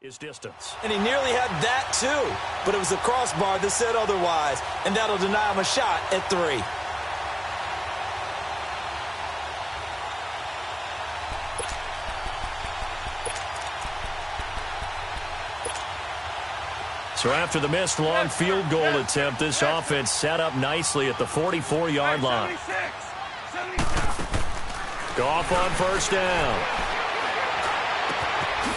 His distance. And he nearly had that too, but it was the crossbar that said otherwise, and that'll deny him a shot at 3. So after the missed long field goal attempt, this offense set up nicely at the 44-yard line. Goff on first down.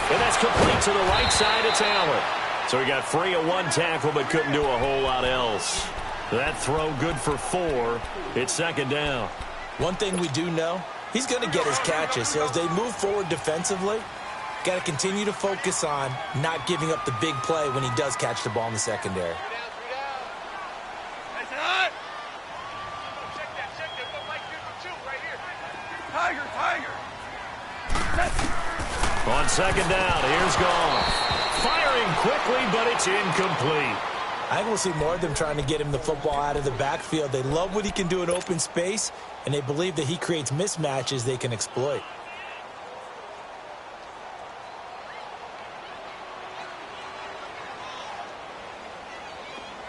And that's complete to the right side. It's Allen. So he got free of 1 tackle but couldn't do a whole lot else. That throw good for 4. It's second down. One thing we do know, he's going to get his catches. So as they move forward defensively, got to continue to focus on not giving up the big play when he does catch the ball in the secondary. On second down, here's Goff. Firing quickly, but it's incomplete. I think we'll see more of them trying to get him the football out of the backfield. They love what he can do in open space, and they believe that he creates mismatches they can exploit.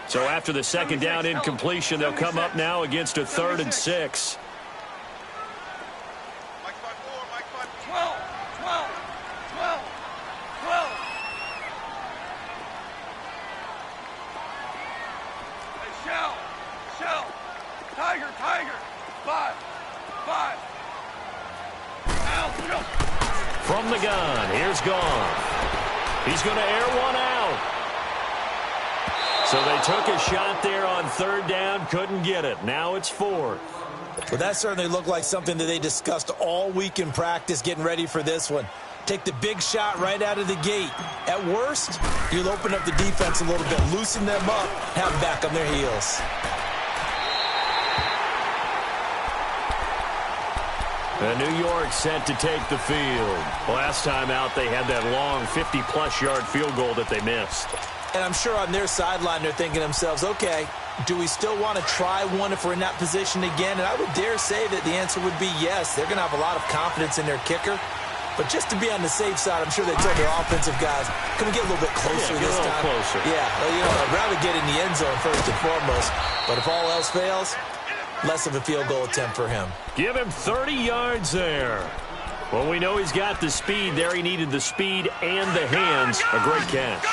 So after the second down incompletion, they'll come up now against a 3rd and 6. From the gun, here's Goff. He's going to air one out. So they took a shot there on 3rd down, couldn't get it. Now it's 4th. Well, that certainly looked like something that they discussed all week in practice, getting ready for this one. Take the big shot right out of the gate. At worst, you'll open up the defense a little bit, loosen them up, have them back on their heels. And New York set to take the field. Last time out, they had that long 50-plus yard field goal that they missed. And I'm sure on their sideline, they're thinking to themselves, okay, do we still want to try one if we're in that position again? And I would dare say that the answer would be yes. They're going to have a lot of confidence in their kicker. But just to be on the safe side, I'm sure they told their offensive guys, can we get a little bit closer this time? Closer. Yeah, well, you know, I'd rather get in the end zone first and foremost. But if all else fails, less of a field goal attempt for him. Give him 30 yards there. Well, we know he's got the speed there. He needed the speed and the hands. A great catch.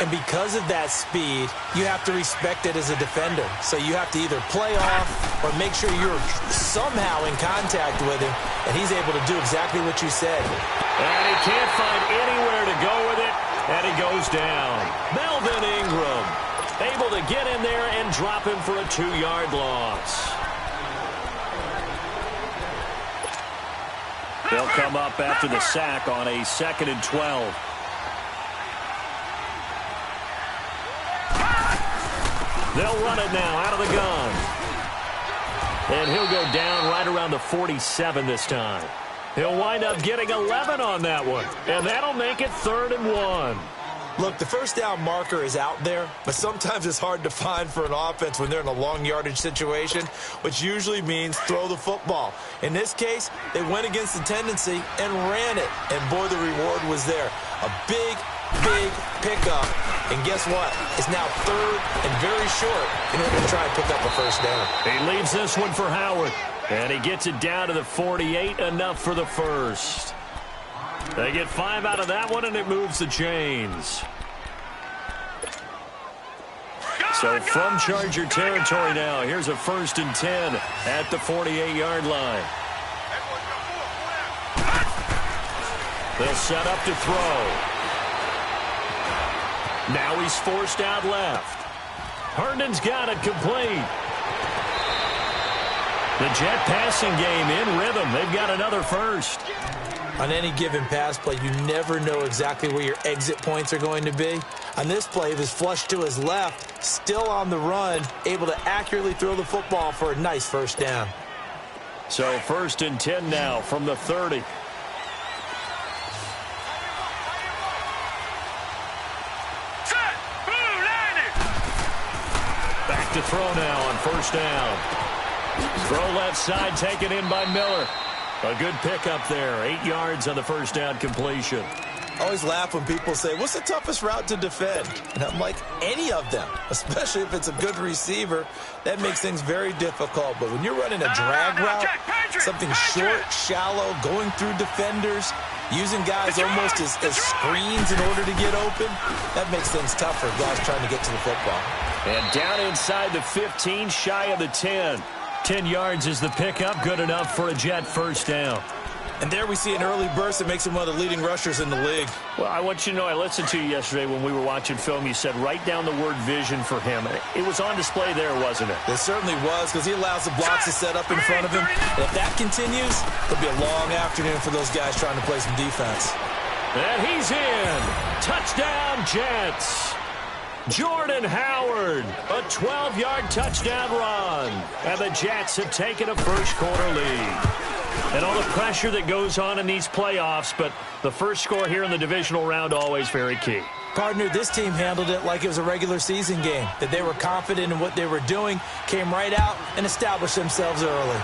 And because of that speed, you have to respect it as a defender. So you have to either play off or make sure you're somehow in contact with him, and he's able to do exactly what you said. And he can't find anywhere to go with it, and he goes down. Melvin Ingram able to get in there and drop him for a 2-yard loss. They'll come up after the sack on a 2nd and 12. They'll run it now out of the gun. And he'll go down right around the 47 this time. He'll wind up getting 11 on that one. And that'll make it 3rd and 1. Look, the first down marker is out there, but sometimes it's hard to find for an offense when they're in a long yardage situation, which usually means throw the football. In this case, they went against the tendency and ran it. And boy, the reward was there. A big pickup. And guess what? It's now 3rd and very short in order to try and pick up a first down. He leaves this one for Howard. And he gets it down to the 48, enough for the first. They get 5 out of that one, and it moves the chains. So from Charger territory now, here's a 1st and 10 at the 48-yard line. They'll set up to throw. Now he's forced out left. Herndon's got it complete. The Jet passing game in rhythm. They've got another first. On any given pass play, you never know exactly where your exit points are going to be. On this play, he was flushed to his left, still on the run, able to accurately throw the football for a nice first down. So 1st and 10 now from the 30. Back to throw now on 1st down. Throw left side, taken in by Miller. A good pickup there. 8 yards on the 1st down completion. I always laugh when people say, what's the toughest route to defend? And I'm like, any of them, especially if it's a good receiver. That makes things very difficult. But when you're running a drag route, something short, shallow, going through defenders, using guys almost as screens in order to get open, that makes things tough for guys trying to get to the football. And down inside the 15, shy of the 10. 10 yards is the pickup, good enough for a Jet first down. And there we see an early burst that makes him one of the leading rushers in the league. Well, I want you to know, I listened to you yesterday when we were watching film. You said write down the word vision for him. It was on display there, wasn't it? It certainly was, because he allows the blocks to set up in front of him. And if that continues, it'll be a long afternoon for those guys trying to play some defense. And he's in. Touchdown, Jets. Jordan Howard, a 12-yard touchdown run. And the Jets have taken a first-quarter lead. And all the pressure that goes on in these playoffs, but the first score here in the divisional round always very key. Partner, this team handled it like it was a regular season game, that they were confident in what they were doing, came right out and established themselves early.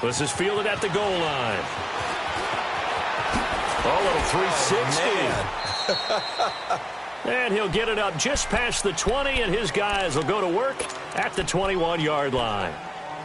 This is fielded at the goal line. Oh, little 360. And he'll get it up just past the 20, and his guys will go to work at the 21-yard line.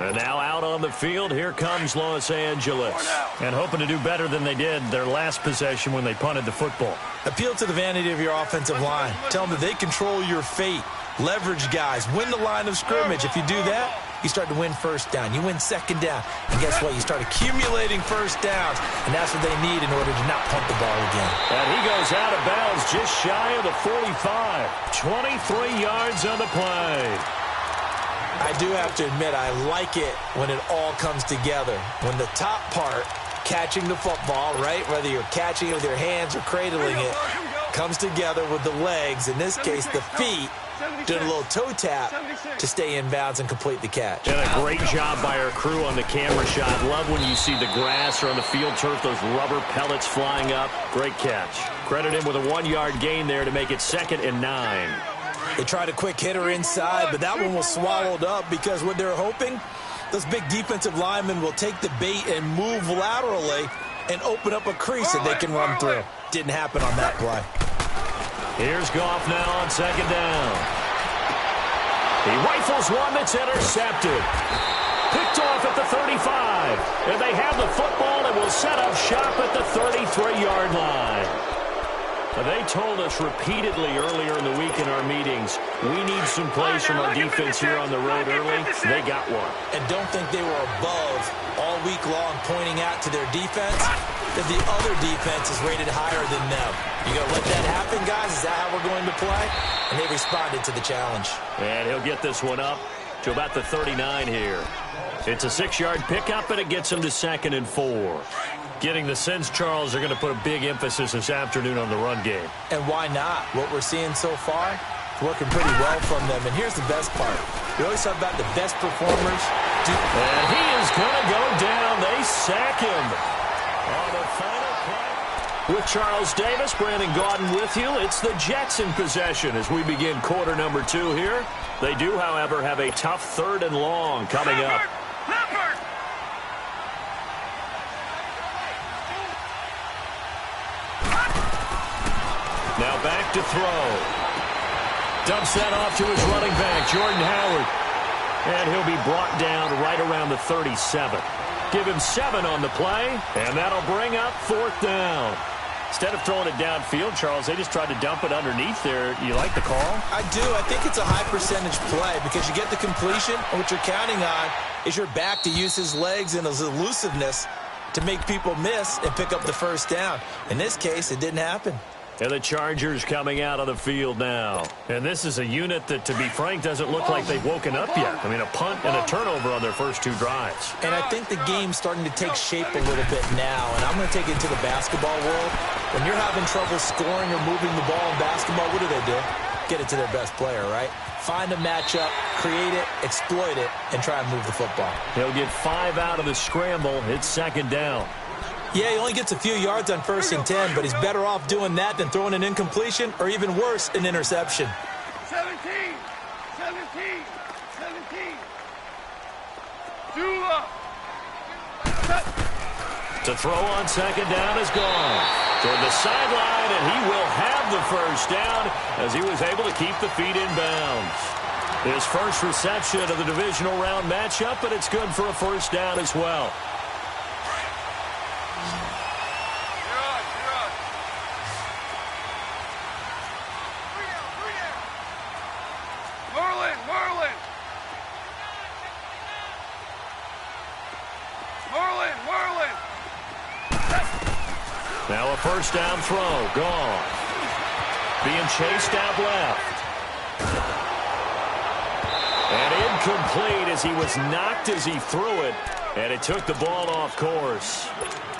And now out on the field, here comes Los Angeles. And hoping to do better than they did their last possession when they punted the football. Appeal to the vanity of your offensive line. Tell them that they control your fate. Leverage guys. Win the line of scrimmage. If you do that, you start to win first down. You win second down. And guess what? You start accumulating first downs. And that's what they need in order to not punt the ball again. And he goes out of bounds just shy of the 45. 23 yards on the play. I do have to admit, I like it when it all comes together. When the top part, catching the football, right, whether you're catching it with your hands or cradling it, comes together with the legs, in this case the feet, doing a little toe tap to stay in bounds and complete the catch. And a great job by our crew on the camera shot. Love when you see the grass or on the field turf, those rubber pellets flying up. Great catch. Credit him with a 1-yard gain there to make it 2nd and 9. They tried a quick hitter inside, but that one was swallowed up because what they're hoping, those big defensive linemen will take the bait and move laterally and open up a crease that they can run through. Didn't happen on that play. Here's Goff now on 2nd down. He rifles one that's intercepted. Picked off at the 35. And they have the football and will set up shop at the 33-yard line. They told us repeatedly earlier in the week in our meetings, we need some plays from our defense here on the road early. They got one. And don't think they were above all week long pointing out to their defense that the other defense is rated higher than them. You going to let that happen, guys? Is that how we're going to play? And they responded to the challenge. And he'll get this one up to about the 39 here. It's a 6-yard pickup, and it gets him to 2nd and 4. Getting the sense, Charles, they're going to put a big emphasis this afternoon on the run game. And why not? What we're seeing so far, working pretty well from them. And here's the best part. We always talk about the best performers. And he is going to go down. They sack him. On the final play. With Charles Davis, Brandon Gaudin with you. It's the Jets in possession as we begin quarter number 2 here. They do, however, have a tough 3rd and long coming up. Now back to throw. Dumps that off to his running back, Jordan Howard. And he'll be brought down right around the 37. Give him 7 on the play, and that'll bring up 4th down. Instead of throwing it downfield, Charles, they just tried to dump it underneath there. You like the call? I do. I think it's a high percentage play because you get the completion, and what you're counting on is your back to use his legs and his elusiveness to make people miss and pick up the first down. In this case, it didn't happen. And the Chargers coming out of the field now. And this is a unit that, to be frank, doesn't look like they've woken up yet. I mean, a punt and a turnover on their first 2 drives. And I think the game's starting to take shape a little bit now. And I'm going to take it into the basketball world. When you're having trouble scoring or moving the ball in basketball, what do? Get it to their best player, right? Find a matchup, create it, exploit it, and try and move the football. He'll get 5 out of the scramble. It's 2nd down. Yeah, he only gets a few yards on 1st and 10, but he's better off doing that than throwing an incompletion or even worse, an interception. 17. 2 up. To throw on second down is gone. Toward the sideline, and he will have the first down as he was able to keep the feet in bounds. His first reception of the divisional round matchup, but it's good for a first down as well. Now a first down throw, gone. Being chased out left. And incomplete as he was knocked as he threw it, and it took the ball off course.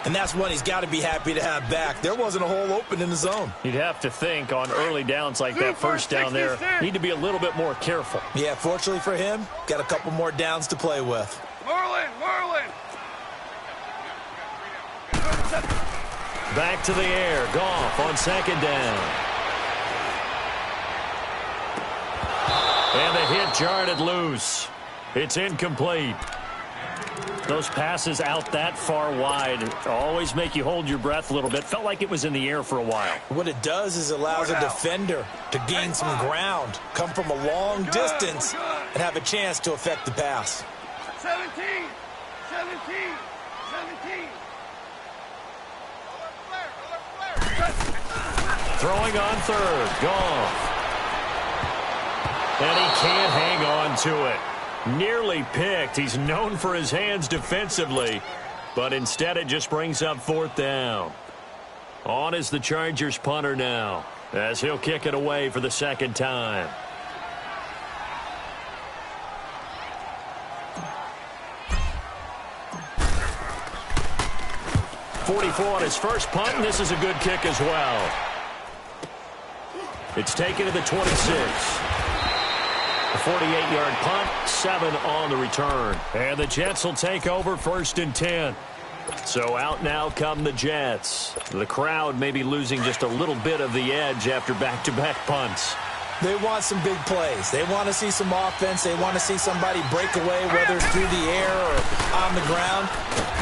And that's one he's got to be happy to have back. There wasn't a hole open in the zone. You'd have to think on early downs like that first down there, need to be a little bit more careful. Yeah, fortunately for him, got a couple more downs to play with. Marlin! Back to the air. Goff on second down. And the hit jarred it loose. It's incomplete. Those passes out that far wide always make you hold your breath a little bit. Felt like it was in the air for a while. What it does is allows a defender to gain some ground, come from a long distance, and have a chance to affect the pass. 17. Throwing on third. Goff. And he can't hang on to it. Nearly picked. He's known for his hands defensively, but instead it just brings up fourth down. On is the Chargers punter now, as he'll kick it away for the second time. .44 on his first punt, and this is a good kick as well. It's taken to the 26. A 48-yard punt, 7 on the return. And the Jets will take over first and 10. So out now come the Jets. The crowd may be losing just a little bit of the edge after back-to-back punts. They want some big plays. They want to see some offense. They want to see somebody break away, whether it's through the air or on the ground.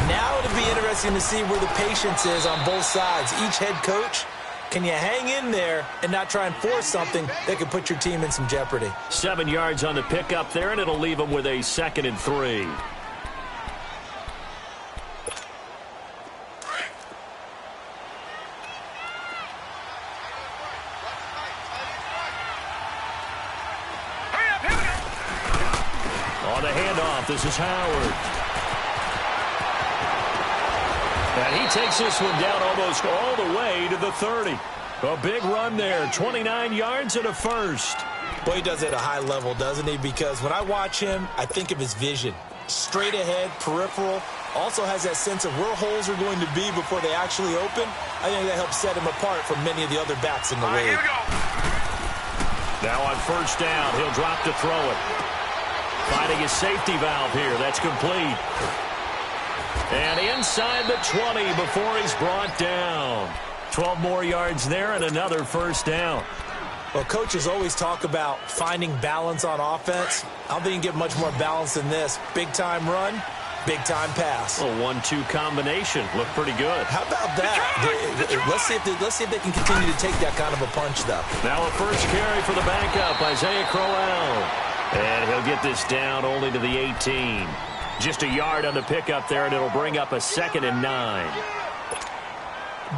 Now it'll be interesting to see where the patience is on both sides. Each head coach, can you hang in there and not try and force something that could put your team in some jeopardy? 7 yards on the pickup there, and it'll leave them with a 2nd and 3. On the handoff, this is Howard. And he takes this one down almost all the way to the 30. A big run there, 29 yards and a first. Well, he does it at a high level, doesn't he? Because when I watch him, I think of his vision. Straight ahead, peripheral. Also has that sense of where holes are going to be before they actually open. I think that helps set him apart from many of the other backs in the league. Here we go. Now on first down, he'll drop to throw it. Finding his safety valve here. That's complete. And inside the 20 before he's brought down. 12 more yards there and another first down. Well, coaches always talk about finding balance on offense. I don't think you can get much more balance than this. Big-time run, big-time pass. A 1-2 combination. Looked pretty good. How about that? Let's see if they can continue to take that kind of a punch, though. Now a first carry for the backup, Isaiah Crowell. And he'll get this down only to the 18. Just a yard on the pickup there, and it'll bring up a 2nd and 9.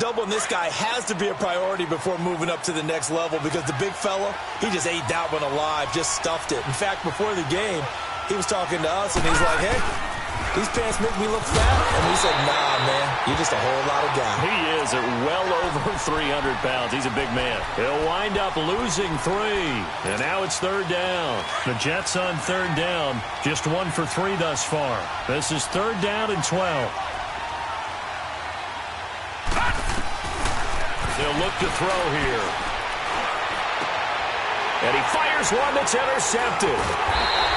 Doubling this guy has to be a priority before moving up to the next level because the big fella, he just ate that one alive, just stuffed it. In fact, before the game, he was talking to us, and he's like, hey, these pants make me look fat. And we said, nah, man, you're just a whole lot of guy. He is at well over 300 pounds. He's a big man. He'll wind up losing 3. And now it's third down. The Jets on third down, just 1 for 3 thus far. This is third down and 12. He'll look to throw here. And he fires one that's intercepted.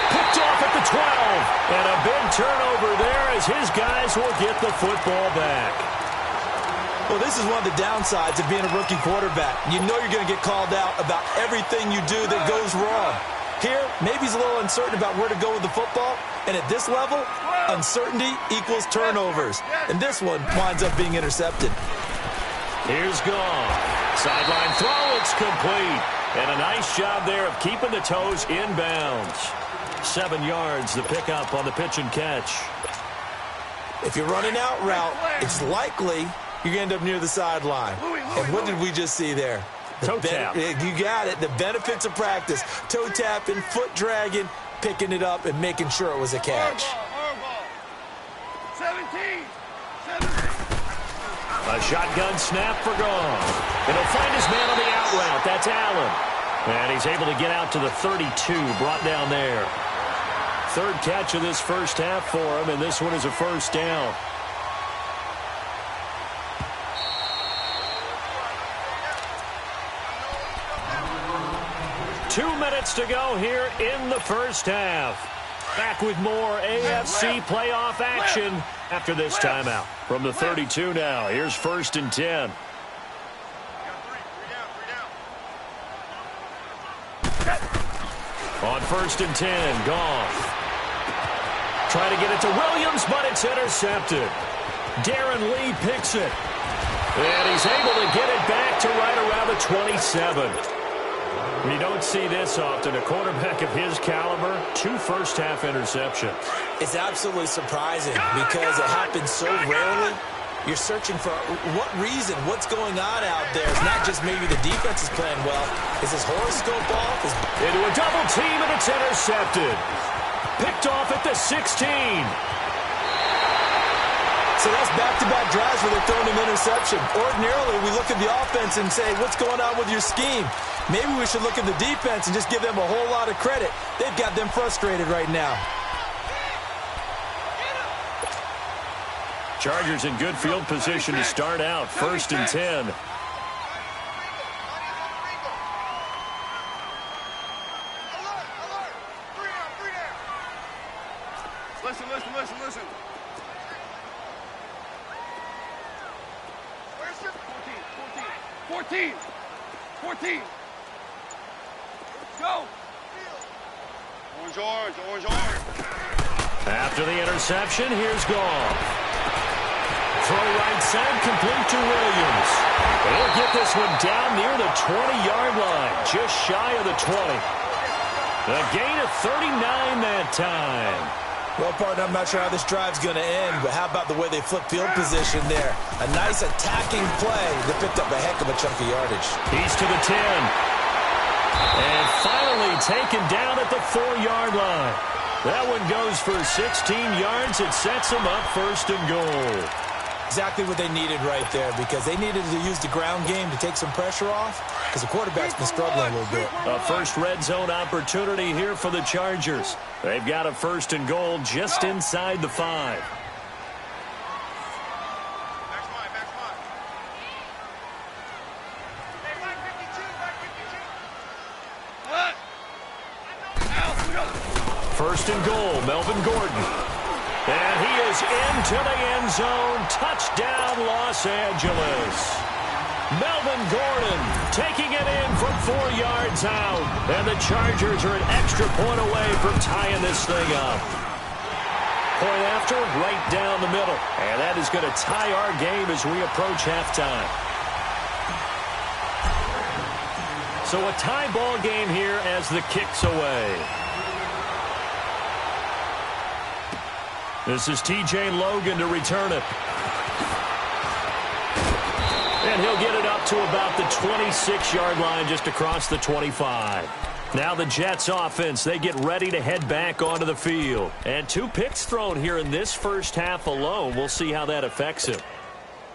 Picked off at the 12. And a big turnover there as his guys will get the football back. Well, this is one of the downsides of being a rookie quarterback. You know you're going to get called out about everything you do that goes wrong. Here, maybe he's a little uncertain about where to go with the football. And at this level, uncertainty equals turnovers. And this one winds up being intercepted. Here's gone. Sideline throw, it's complete. And a nice job there of keeping the toes inbounds. 7 yards, the pickup on the pitch and catch. If you're running out route, it's likely you're going to end up near the sideline. And what did we just see there? Toe tap. You got it. The benefits of practice. Toe tapping, foot dragging, picking it up, and making sure it was a catch. 17. A shotgun snap for Goff. And he'll find his man on the out route. That's Allen. And he's able to get out to the 32, brought down there. Third catch of this first half for him, and this one is a first down. Two minutes to go here in the first half. Back with more AFC playoff action after this timeout. From the 32 now, here's 1st and 10. On 1st and 10, Goff. Trying to get it to Williams, but it's intercepted. Darren Lee picks it. And he's able to get it back to right around the 27. You don't see this often. A quarterback of his caliber, 2 first-half interceptions. It's absolutely surprising because it happens so rarely. You're searching for what reason, what's going on out there. It's not just maybe the defense is playing well. Is his horoscope off? Into a double team, and it's intercepted. Picked off at the 16. So that's back-to-back drives where they're throwing an interception. Ordinarily, we look at the offense and say, what's going on with your scheme? Maybe we should look at the defense and just give them a whole lot of credit. They've got them frustrated right now. Chargers in good field position to start out. 1st and 10. Listen. Where's your 14. Go. Orange. After the interception, here's Goff. Throw right side, complete to Williams. And he'll get this one down near the 20-yard line, just shy of the 20. A gain of 39 that time. Well, partner, I'm not sure how this drive's going to end, but how about the way they flip field position there? A nice attacking play that picked up a heck of a chunk of yardage. He's to the 10. And finally taken down at the 4-yard line. That one goes for 16 yards. It sets him up 1st and goal. Exactly what they needed right there, because they needed to use the ground game to take some pressure off, because the quarterback's been struggling a little bit. A first red zone opportunity here for the Chargers. They've got a 1st and goal just inside the 5. First and goal, Melvin Gordon. And he is into the end zone. Touchdown, Los Angeles. Melvin Gordon taking it in from 4 yards out. And the Chargers are an extra point away from tying this thing up. Point after, right down the middle. And that is going to tie our game as we approach halftime. So a tie ball game here as the kick's away. This is T.J. Logan to return it. And he'll get it up to about the 26-yard line, just across the 25. Now the Jets offense, they get ready to head back onto the field. And 2 picks thrown here in this first half alone. We'll see how that affects him.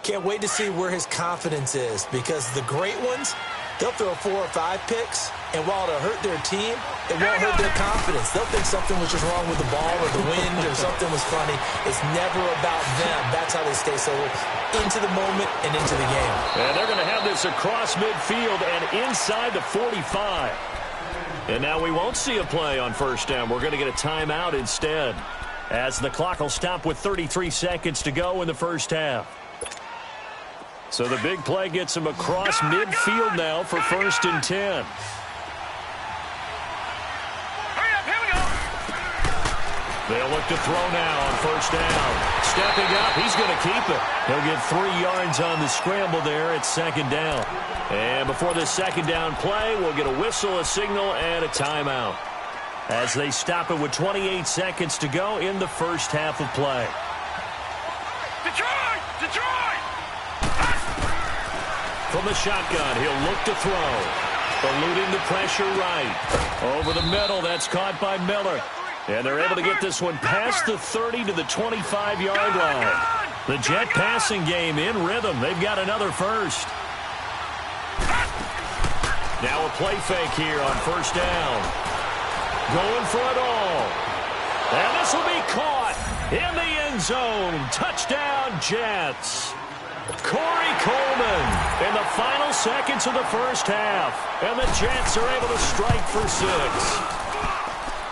Can't wait to see where his confidence is, because the great ones, they'll throw 4 or 5 picks, and while it'll hurt their team, it won't hurt their confidence. They'll think something was just wrong with the ball or the wind or something was funny. It's never about them. That's how they stay so into the moment and into the game. And they're going to have this across midfield and inside the 45. And now we won't see a play on 1st down. We're going to get a timeout instead, as the clock will stop with 33 seconds to go in the first half. So the big play gets him across midfield now for 1st and 10. They'll look to throw now on first down. Stepping up, he's going to keep it. He'll get 3 yards on the scramble there at second down. And before the second down play, we'll get a whistle, a signal, and a timeout, as they stop it with 28 seconds to go in the first half of play. Detroit! Detroit! From the shotgun, he'll look to throw. Eluding the pressure right. Over the middle, that's caught by Miller. And they're able to get this one past the 30 to the 25-yard line. The Jet passing game in rhythm. They've got another first. Now a play fake here on first down. Going for it all. And this will be caught in the end zone. Touchdown, Jets. Corey Coleman in the final seconds of the first half. And the Jets are able to strike for 6.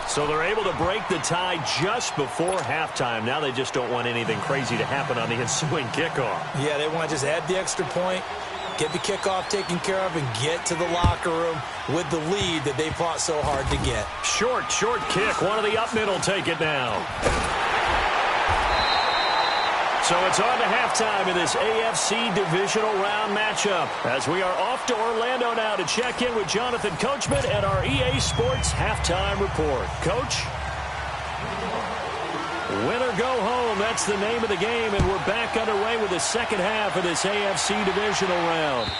So they're able to break the tie just before halftime. Now they just don't want anything crazy to happen on the ensuing kickoff. Yeah, they want to just add the extra point, get the kickoff taken care of, and get to the locker room with the lead that they fought so hard to get. Short kick. One of the up middle take it now. So it's on to halftime in this AFC divisional round matchup, as we are off to Orlando now to check in with Jonathan Coachman and our EA Sports halftime report. Coach? Win or go home, that's the name of the game, and we're back underway with the second half of this AFC divisional round.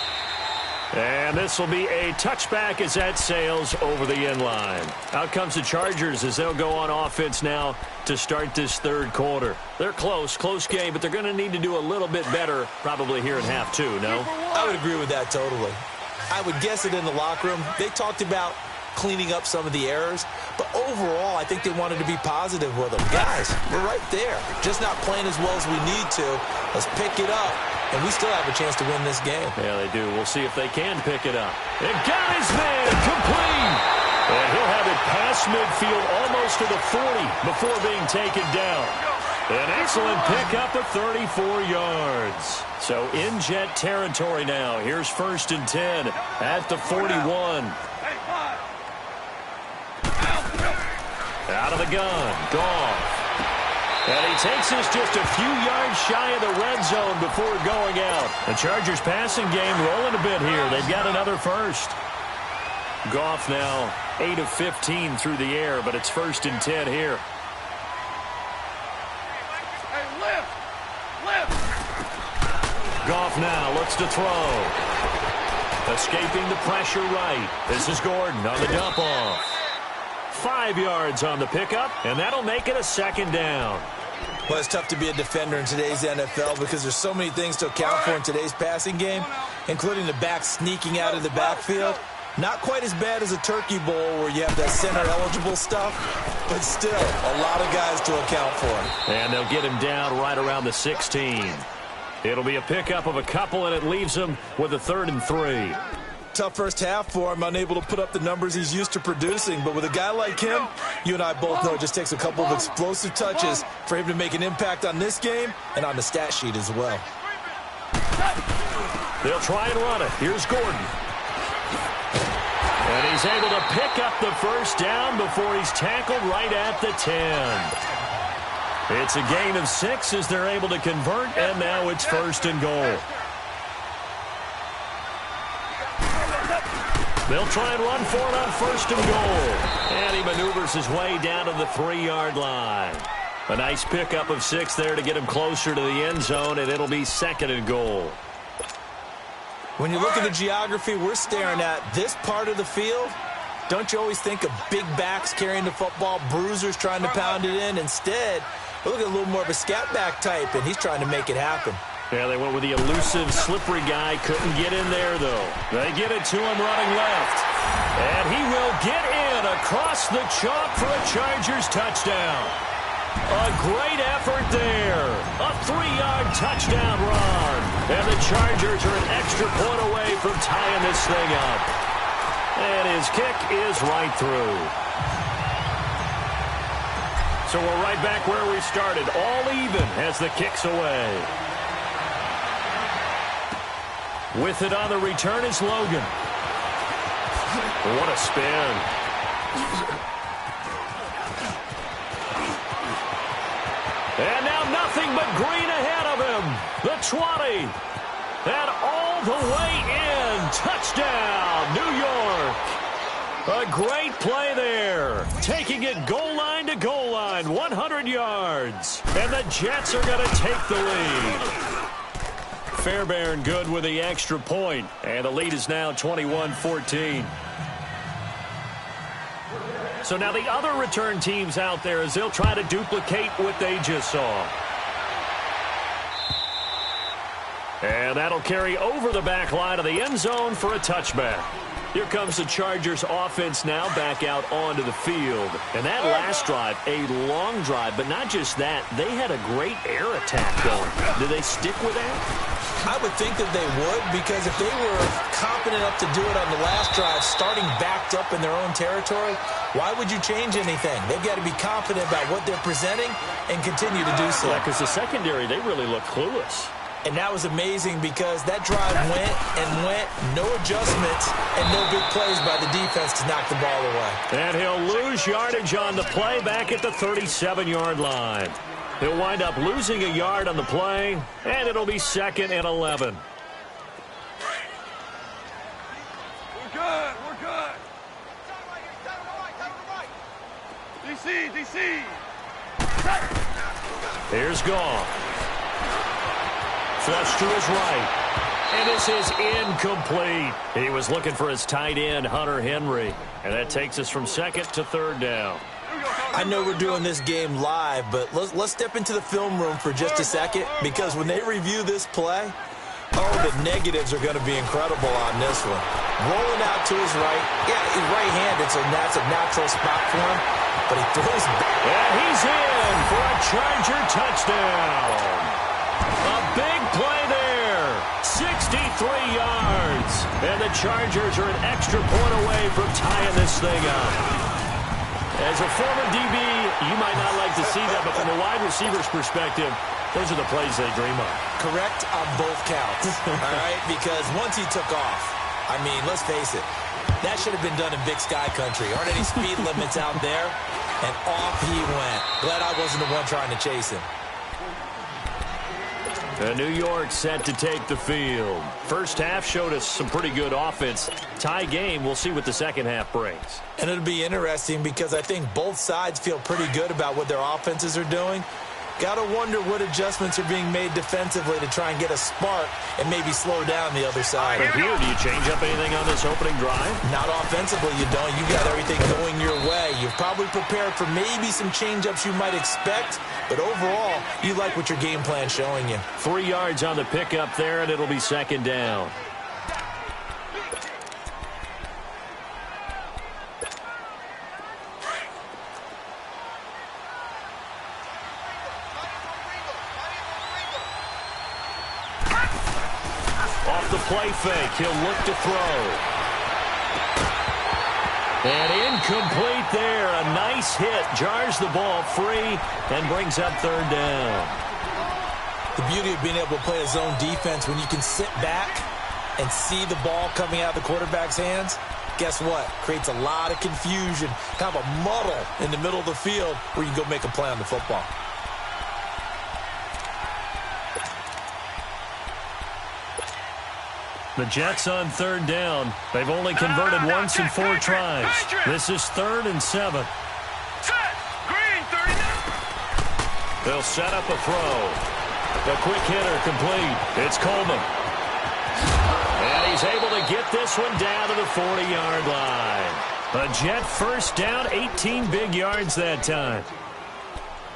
And this will be a touchback as that sails over the end line. Out comes the Chargers as they'll go on offense now to start this third quarter. They're close game, but they're going to need to do a little bit better probably here in half two, no? I would agree with that totally. I would guess it in the locker room. They talked about cleaning up some of the errors, but overall, I think they wanted to be positive with them. Guys, we're right there. Just not playing as well as we need to. Let's pick it up, and we still have a chance to win this game. Yeah, they do. We'll see if they can pick it up. And got his man complete. And he'll have it past midfield almost to the 40 before being taken down. An excellent pickup of 34 yards. So in Jet territory now. Here's 1st and 10 at the 41. Out of the gun, Goff. And he takes this just a few yards shy of the red zone before going out. The Chargers passing game rolling a bit here. They've got another first. Goff now 8 of 15 through the air, but it's 1st and 10 here. Hey, lift! Goff now looks to throw. Escaping the pressure right. This is Gordon on the dump off. 5 yards on the pickup, and that'll make it a second down. Well, it's tough to be a defender in today's NFL because there's so many things to account for in today's passing game, including the back sneaking out of the backfield. Not quite as bad as a turkey bowl where you have that center-eligible stuff, but still a lot of guys to account for. And they'll get him down right around the 16. It'll be a pickup of a couple, and it leaves him with a 3rd and 3. Tough first half for him, unable to put up the numbers he's used to producing. But with a guy like him, you and I both know it just takes a couple of explosive touches for him to make an impact on this game and on the stat sheet as well. They'll try and run it. Here's Gordon. And he's able to pick up the first down before he's tackled right at the 10. It's a gain of 6 as they're able to convert, and now it's 1st and goal. They'll try and run for it on 1st and goal. And he maneuvers his way down to the 3-yard line. A nice pickup of 6 there to get him closer to the end zone, and it'll be 2nd and goal. When you look at the geography we're staring at, this part of the field, don't you always think of big backs carrying the football, bruisers trying to pound it in? Instead, look at a little more of a scat back type, and he's trying to make it happen. Yeah, they went with the elusive, slippery guy. Couldn't get in there, though. They get it to him running left. And he will get in across the chalk for a Chargers touchdown. A great effort there. A 3-yard touchdown run. And the Chargers are an extra point away from tying this thing up. And his kick is right through. So we're right back where we started. All even as the kick's away. With it on the return is Logan. What a spin. And now nothing but green ahead of him. The 20. And all the way in. Touchdown, New York. A great play there. Taking it goal line to goal line, 100 yards. And the Jets are going to take the lead. Fairbairn good with the extra point. And the lead is now 21-14. So now the other return teams out there as they'll try to duplicate what they just saw. And that'll carry over the back line of the end zone for a touchback. Here comes the Chargers offense now back out onto the field. And that last drive, a long drive, but not just that. They had a great air attack going. Do they stick with that? I would think that they would, because if they were confident enough to do it on the last drive, starting backed up in their own territory, why would you change anything? They've got to be confident about what they're presenting and continue to do so. Yeah, because the secondary, they really look clueless. And that was amazing because that drive went and went, no adjustments, and no big plays by the defense to knock the ball away. And he'll lose yardage on the play back at the 37-yard line. He'll wind up losing a yard on the play, and it'll be 2nd and 11. We're good. We're good. DC. Here's Goff. Flush to his right. And this is incomplete. He was looking for his tight end, Hunter Henry. And that takes us from 2nd to 3rd down. I know we're doing this game live, but let's step into the film room for just a second, because when they review this play, the negatives are going to be incredible on this one. Rolling out to his right. Yeah, he's right-handed, so that's a natural spot for him. But he throws back. And he's in for a Charger touchdown. A big play there. 63 yards. And the Chargers are an extra point away from tying this thing up. As a former DB, you might not like to see that, but from a wide receiver's perspective, those are the plays they dream of. Correct on both counts, all right? Because once he took off, I mean, let's face it, that should have been done in Big Sky Country. Aren't any speed limits out there? And off he went. Glad I wasn't the one trying to chase him. And New York set to take the field. First half showed us some pretty good offense. Tie game, we'll see what the second half brings. And it'll be interesting because I think both sides feel pretty good about what their offenses are doing. Got to wonder what adjustments are being made defensively to try and get a spark and maybe slow down the other side. But here, do you change up anything on this opening drive? Not offensively, you don't. You got everything going your way. You've probably prepared for maybe some change-ups you might expect, but overall, you like what your game plan's showing you. 3 yards on the pickup there, and it'll be 2nd down. The play fake. He'll look to throw. And incomplete there. A nice hit. Jars the ball free and brings up 3rd down. The beauty of being able to play a zone defense when you can sit back and see the ball coming out of the quarterback's hands, guess what? Creates a lot of confusion, kind of a muddle in the middle of the field where you can go make a play on the football. The Jets on 3rd down. They've only converted once in 4 tries. This is 3rd and 7. Green, 39. They'll set up a throw. The quick hitter complete. It's Coleman. And he's able to get this one down to the 40-yard line. A Jet first down, 18 big yards that time.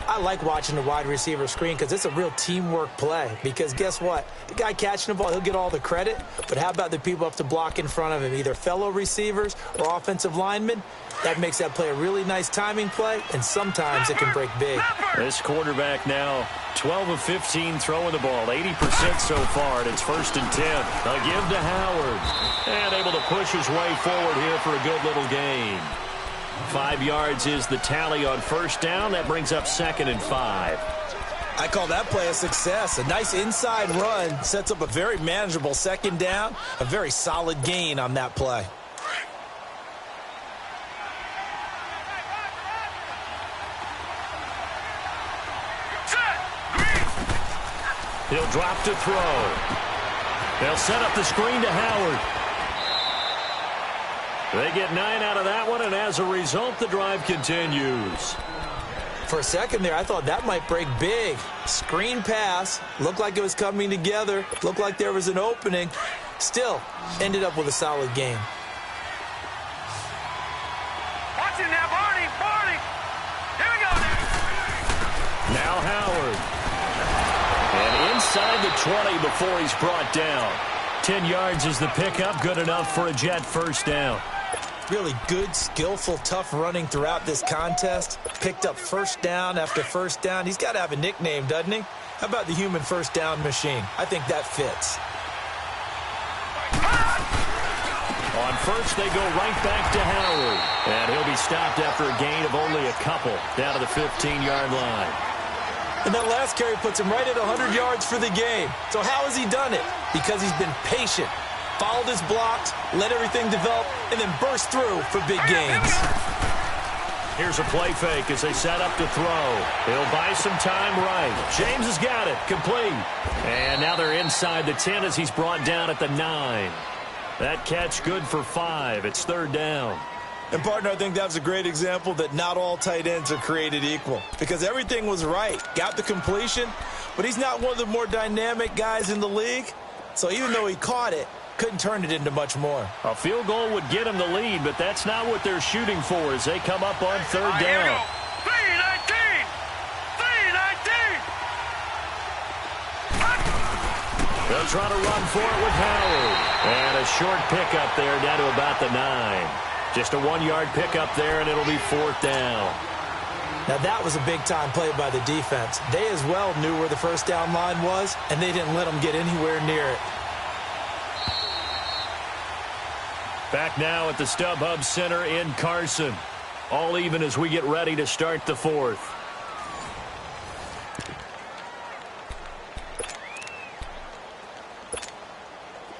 I like watching the wide receiver screen because it's a real teamwork play. Because guess what? The guy catching the ball, he'll get all the credit. But how about the people up to block in front of him, either fellow receivers or offensive linemen? That makes that play a really nice timing play, and sometimes it can break big. This quarterback now 12 of 15 throwing the ball, 80% so far, and it's 1st and 10. A give to Howard. And able to push his way forward here for a good little gain. 5 yards is the tally on 1st down. That brings up 2nd and 5. I call that play a success. A nice inside run sets up a very manageable 2nd down. A very solid gain on that play. Set. He'll drop to throw. They'll set up the screen to Howard. They get 9 out of that one, and as a result, the drive continues. For a second there, I thought that might break big. Screen pass. Looked like it was coming together. Looked like there was an opening. Still, ended up with a solid game. Watch it now, Barney. Barney. Here we go. Now Howard. And inside the 20 before he's brought down. 10 yards is the pickup. Good enough for a Jet first down. Really good, skillful, tough running throughout this contest. Picked up first down after first down. He's got to have a nickname, doesn't he? How about the human first down machine? I think that fits. On first, they go right back to Howard. And he'll be stopped after a gain of only a couple down to the 15-yard line. And that last carry puts him right at 100 yards for the game. So how has he done it? Because he's been patient. Followed his blocks, let everything develop, and then burst through for big gains. Here's a play fake as they set up to throw. He'll buy some time right. James has got it. Complete. And now they're inside the 10 as he's brought down at the 9. That catch good for 5. It's third down. And, partner, I think that was a great example that not all tight ends are created equal. Because everything was right. Got the completion, but he's not one of the more dynamic guys in the league. So even though he caught it, couldn't turn it into much more. A field goal would get him the lead, but that's not what they're shooting for as they come up on third down. Here we go. 3-19. 3-19. They'll try to run for it with Howard. And a short pickup there down to about the 9. Just a 1-yard pickup there, and it'll be fourth down. Now, that was a big-time play by the defense. They as well knew where the first down line was, and they didn't let them get anywhere near it. Back now at the StubHub Center in Carson. All even as we get ready to start the fourth.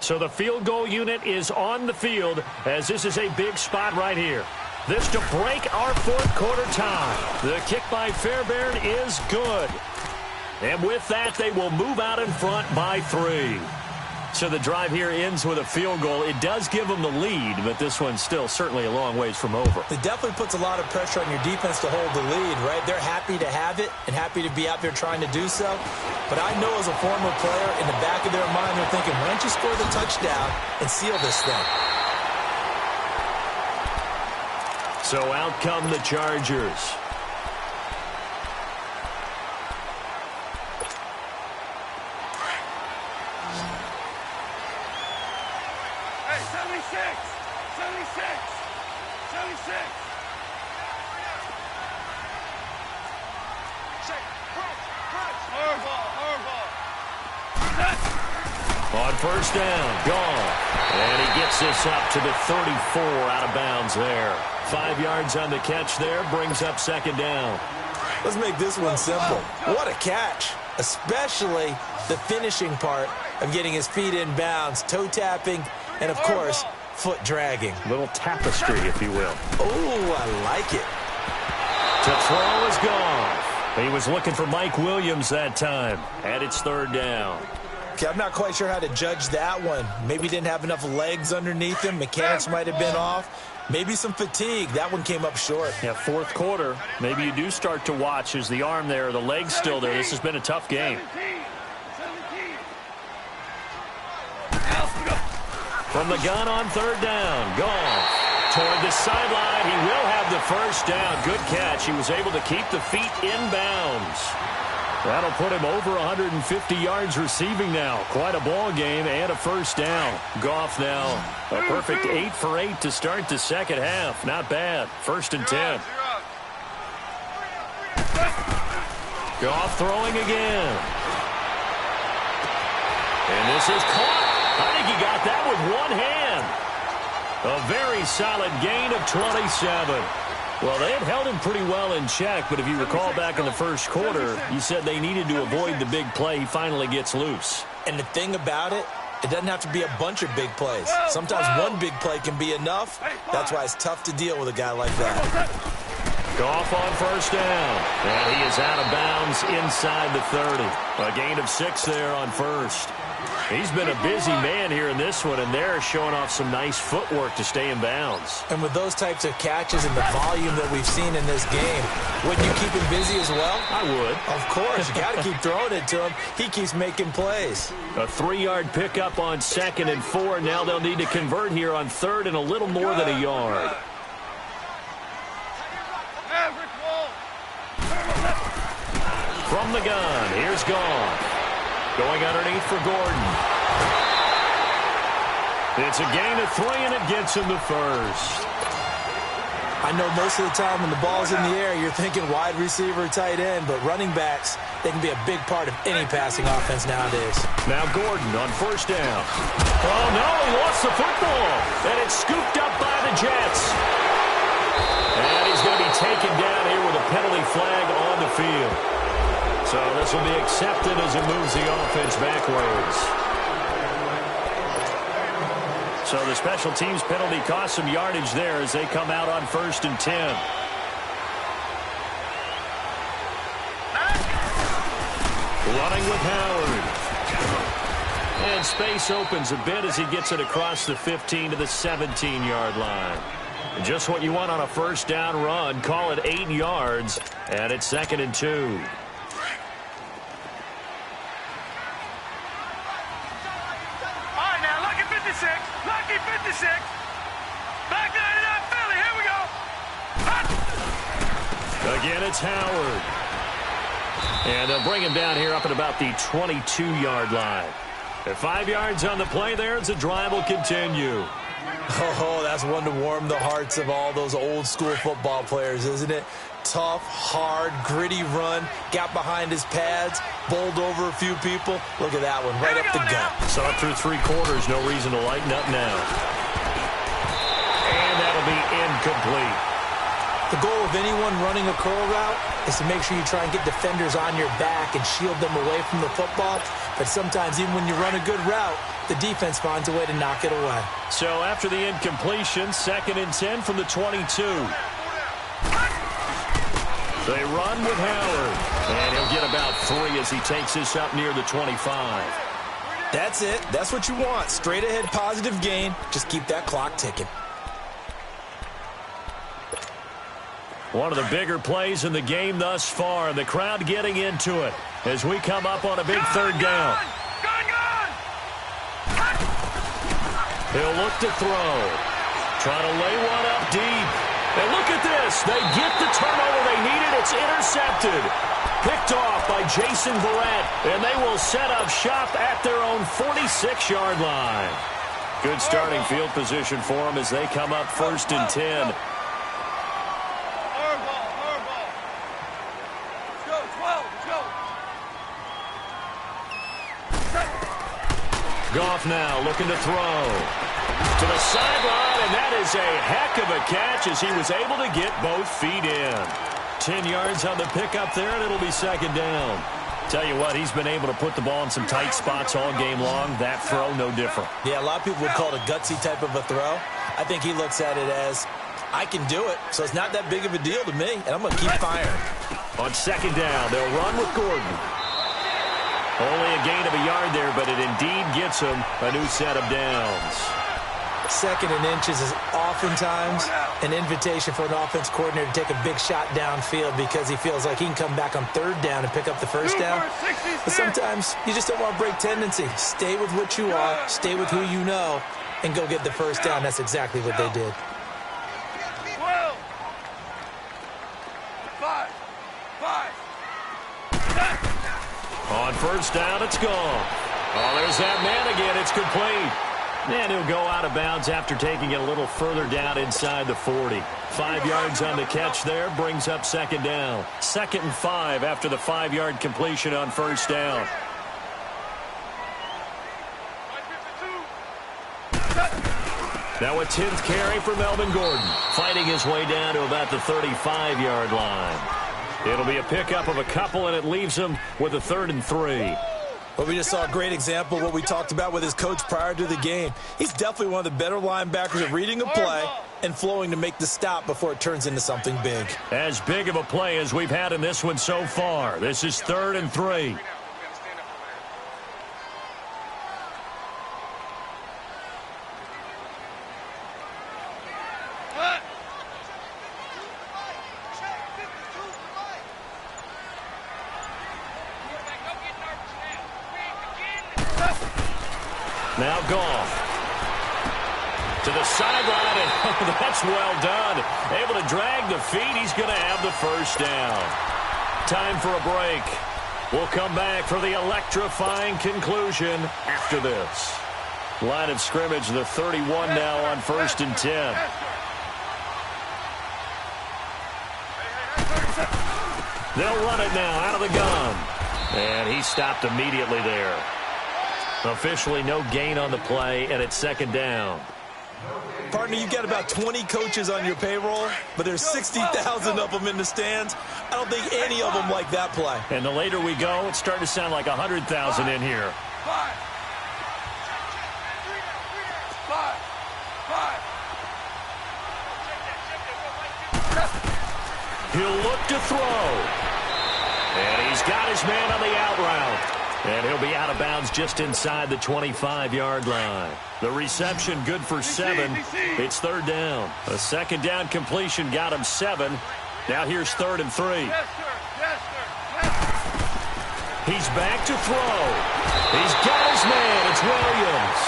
So the field goal unit is on the field as this is a big spot right here. This to break our fourth quarter tie. The kick by Fairbairn is good. And with that, they will move out in front by 3. So the drive here ends with a field goal. It does give them the lead, but this one's still certainly a long ways from over. It definitely puts a lot of pressure on your defense to hold the lead, right? They're happy to have it and happy to be out there trying to do so. But I know as a former player, in the back of their mind, they're thinking, why don't you score the touchdown and seal this thing? So out come the Chargers. Hey, 76. 76. 76. On first down, gone. And he gets this up to the 34 out of bounds there. 5 yards on the catch there, brings up second down. Let's make this one simple. What a catch, especially the finishing part of getting his feet in bounds, toe tapping, and, of course, foot dragging. Little tapestry, if you will. Oh, I like it. To throw is gone. He was looking for Mike Williams that time, and it's third down. Okay, I'm not quite sure how to judge that one. Maybe he didn't have enough legs underneath him. Mechanics might have been off. Maybe some fatigue. That one came up short. Yeah, fourth quarter. Maybe you do start to watch as the arm there, the leg's still there. This has been a tough game. 17. From the gun on third down, Goff toward the sideline. He will have the first down. Good catch. He was able to keep the feet in bounds. That'll put him over 150 yards receiving now. Quite a ball game and a first down. Goff now a perfect 8 for 8 to start the second half. Not bad. First and 10. Goff throwing again. And this is caught. I think he got that with one hand. A very solid gain of 27. Well, they had held him pretty well in check, but if you recall back in the first quarter, you said they needed to avoid the big play. He finally gets loose. And the thing about it, it doesn't have to be a bunch of big plays. Sometimes one big play can be enough. That's why it's tough to deal with a guy like that. Goff on first down. And he is out of bounds inside the 30. A gain of 6 there on first. He's been a busy man here in this one, and they're showing off some nice footwork to stay in bounds. And with those types of catches and the volume that we've seen in this game, wouldn't you keep him busy as well? I would. Of course. You got to keep throwing it to him. He keeps making plays. A 3-yard pickup on 2nd and 4. Now they'll need to convert here on 3rd and a little more than a yard. From the gun, here's Goff. Going underneath for Gordon. It's a gain of 3, and it gets him the first. I know most of the time when the ball's in the air, you're thinking wide receiver, tight end, but running backs, they can be a big part of any passing offense nowadays. Now Gordon on first down. Oh, no, he lost the football, and it's scooped up by the Jets. And he's going to be taken down here with a penalty flag on the field. So this will be accepted as it moves the offense backwards. So the special teams penalty cost some yardage there as they come out on 1st and 10. Running with Howard. And space opens a bit as he gets it across the 15 to the 17-yard line. Just what you want on a first down run. Call it 8 yards, and it's 2nd and 2. Lucky 56. Back 99 Philly. Here we go. Hot. Again, it's Howard. And they'll bring him down here up at about the 22-yard line. At 5 yards on the play there, the drive will continue. Oh, that's one to warm the hearts of all those old-school football players, isn't it? Tough, hard, gritty run, got behind his pads, bowled over a few people. Look at that one, right up the gut. Saw it through 3 quarters, no reason to lighten up now. And that'll be incomplete. The goal of anyone running a curl route is to make sure you try and get defenders on your back and shield them away from the football. But sometimes, even when you run a good route, the defense finds a way to knock it away. So after the incompletion, 2nd and 10 from the 22. They run with Howard, and he'll get about 3 as he takes this up near the 25. That's it. That's what you want. Straight ahead positive gain. Just keep that clock ticking. One of the bigger plays in the game thus far, and the crowd getting into it as we come up on a big 3rd down. He'll look to throw. Trying to lay one up deep. And look at this. They get the turnover they needed. It's intercepted. Picked off by Jason Verrett. And they will set up shop at their own 46-yard line. Good starting field position for them as they come up 1st and 10. Goff now looking to throw. To the sideline, and that is a heck of a catch as he was able to get both feet in. 10 yards on the pickup there, and it'll be 2nd down. Tell you what, he's been able to put the ball in some tight spots all game long. That throw, no different. Yeah, a lot of people would call it a gutsy type of a throw. I think he looks at it as, I can do it, so it's not that big of a deal to me, and I'm going to keep firing. On 2nd down, they'll run with Gordon. Only a gain of a yard there, but it indeed gets him a new set of downs. 2nd and inches is oftentimes an invitation for an offense coordinator to take a big shot downfield because he feels like he can come back on 3rd down and pick up the 1st down. But sometimes you just don't want to break tendency. Stay with what you are, stay with who you know, and go get the 1st down. That's exactly what they did. 12. 5. On 1st down, it's gone. Oh, there's that man again. It's complete. And he'll go out of bounds after taking it a little further down inside the 40. 5 yards on the catch there brings up 2nd down. 2nd and 5 after the 5-yard completion on 1st down. Now a 10th carry for Melvin Gordon, fighting his way down to about the 35-yard line. It'll be a pickup of a couple, and it leaves him with a 3rd and 3. Well, we just saw a great example of what we talked about with his coach prior to the game. He's definitely one of the better linebackers at reading a play and flowing to make the stop before it turns into something big. As big of a play as we've had in this one so far. This is 3rd and 3. Now Goff to the sideline, and that's well done. Able to drag the feet. He's going to have the first down. Time for a break. We'll come back for the electrifying conclusion after this. Line of scrimmage, the 31 now on 1st and 10. They'll run it now out of the gun. And he stopped immediately there. Officially no gain on the play, and it's 2nd down. Partner, you've got about 20 coaches on your payroll, but there's 60,000 of them in the stands. I don't think any of them like that play. And the later we go, it's starting to sound like 100,000 in here. He'll look to throw. And he's got his man on the out route. And he'll be out of bounds just inside the 25-yard line. The reception good for 7. It's 3rd down. A 2nd down completion got him 7. Now here's 3rd and 3. Yes, sir. Yes, sir. Yes, sir. He's back to throw. He's got his man. It's Williams.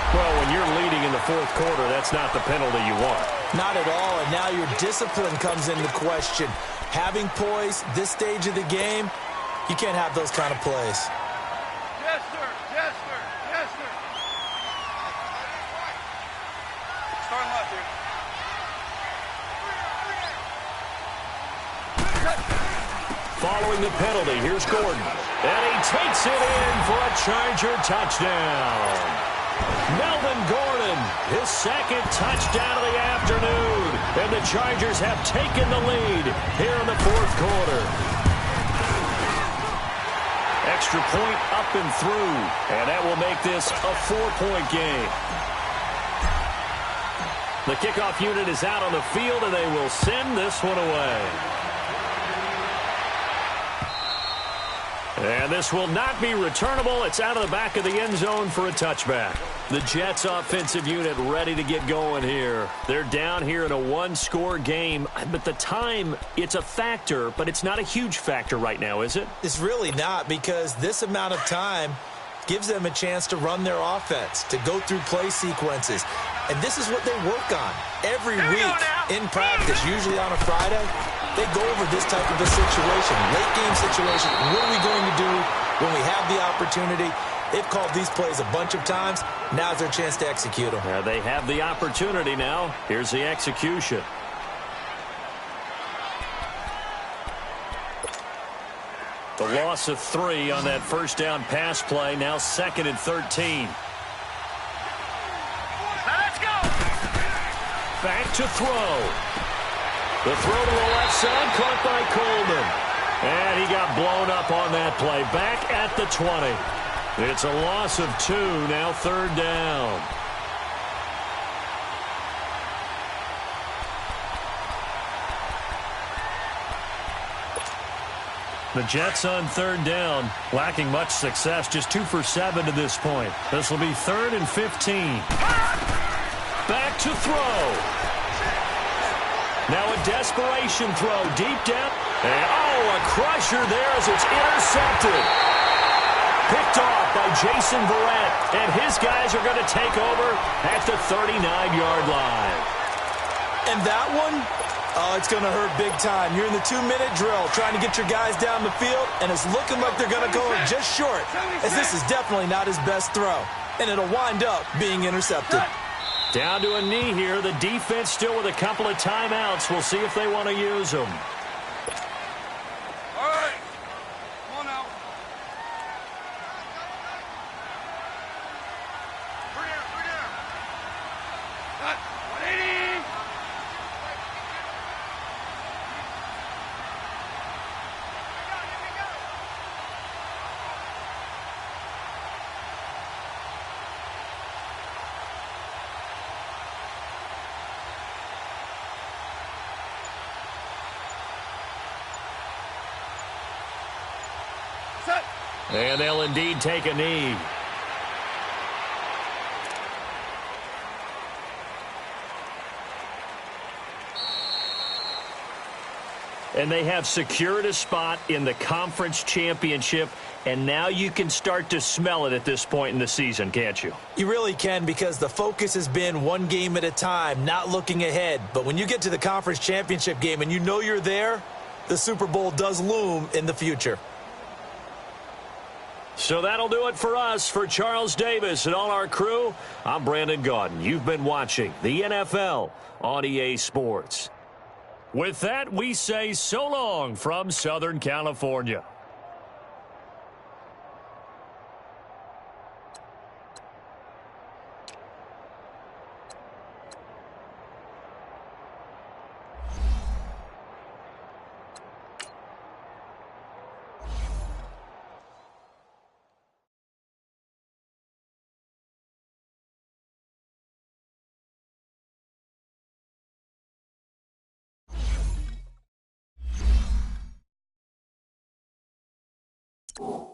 Well, when you're leading in the 4th quarter, that's not the penalty you want. Not at all, and now your discipline comes into question. Having poise this stage of the game, you can't have those kind of plays. Yes, sir. Yes, sir. Yes, sir. Starting left here. Following the penalty, here's Gordon. And he takes it in for a Charger touchdown. Melvin Gordon, his 2nd touchdown of the afternoon. And the Chargers have taken the lead here in the 4th quarter. Extra point up and through, and that will make this a 4-point game. The kickoff unit is out on the field, and they will send this one away. And this will not be returnable. It's out of the back of the end zone for a touchback. The Jets offensive unit ready to get going here. They're down here in a 1-score game. But the time, it's a factor, but it's not a huge factor right now, is it? It's really not, because this amount of time gives them a chance to run their offense, to go through play sequences. And this is what they work on every week in practice, usually on a Friday. They go over this type of a situation, late game situation. What are we going to do when we have the opportunity? They've called these plays a bunch of times. Now's their chance to execute them. They have the opportunity now. Here's the execution. The loss of 3 on that 1st down pass play. Now 2nd and 13. Now let's go. Back to throw. The throw to the left side, caught by Coleman. And he got blown up on that play. Back at the 20. It's a loss of 2, now 3rd down. The Jets on 3rd down, lacking much success, just 2 for 7 to this point. This will be 3rd and 15. Back to throw. Now a desperation throw deep down. And, a crusher there as it's intercepted. Picked off by Jason Verrett, and his guys are going to take over at the 39-yard line. And that one, it's going to hurt big time. You're in the 2-minute drill trying to get your guys down the field, and it's looking like they're going to go just short, as this is definitely not his best throw, and it'll wind up being intercepted. Down to a knee here. The defense still with a couple of timeouts. We'll see if they want to use them. All right. Come on now. Three down. Cut. 180. And they'll indeed take a knee. And they have secured a spot in the conference championship, and now you can start to smell it at this point in the season, can't you? You really can, because the focus has been one game at a time, not looking ahead. But when you get to the conference championship game and you know you're there, the Super Bowl does loom in the future. So that'll do it for us. For Charles Davis and all our crew, I'm Brandon Gaudin. You've been watching the NFL on EA Sports. With that, we say so long from Southern California. You